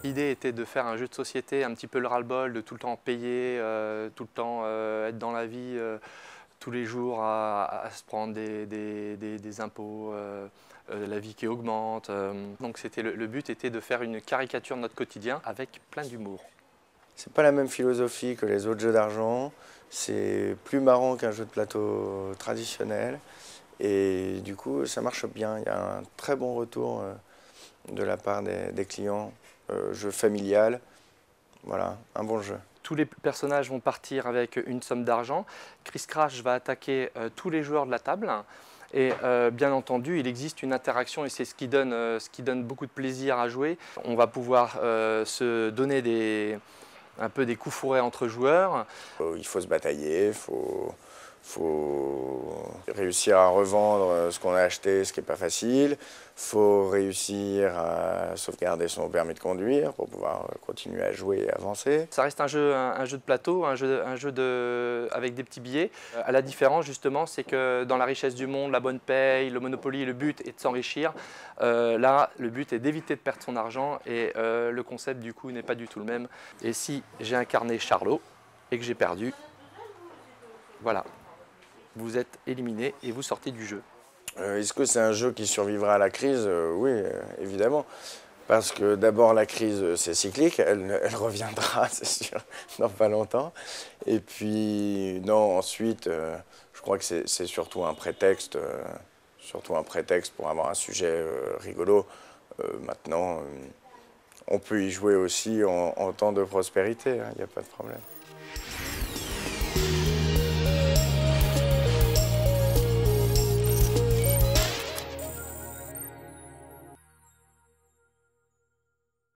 L'idée était de faire un jeu de société, un petit peu le ras-le-bol, de tout le temps payer, tout le temps être dans la vie, tous les jours à se prendre des impôts, la vie qui augmente. Donc le but était de faire une caricature de notre quotidien avec plein d'humour. C'est pas la même philosophie que les autres jeux d'argent, c'est plus marrant qu'un jeu de plateau traditionnel et du coup ça marche bien, il y a un très bon retour de la part des clients, jeu familial, voilà, un bon jeu. Tous les personnages vont partir avec une somme d'argent. Chris Crash va attaquer tous les joueurs de la table. Et bien entendu, il existe une interaction et c'est ce qui donne beaucoup de plaisir à jouer. On va pouvoir se donner un peu des coups fourrés entre joueurs. Il faut se batailler, faut réussir à revendre ce qu'on a acheté, ce qui n'est pas facile. Il faut réussir à sauvegarder son permis de conduire pour pouvoir continuer à jouer et avancer. Ça reste un jeu de plateau, un jeu avec des petits billets. La différence justement, c'est que dans la richesse du monde, la bonne paye, le Monopoly, le but est de s'enrichir. Là, le but est d'éviter de perdre son argent et le concept du coup n'est pas du tout le même. Et si j'ai incarné Charlot et que j'ai perdu, voilà, vous êtes éliminé et vous sortez du jeu. Est-ce que c'est un jeu qui survivra à la crise? Oui, évidemment. Parce que d'abord, la crise, c'est cyclique, elle reviendra, c'est sûr, dans pas longtemps. Et puis, non, ensuite, je crois que c'est surtout un prétexte pour avoir un sujet rigolo. Maintenant, on peut y jouer aussi en temps de prospérité, il n'y a pas de problème.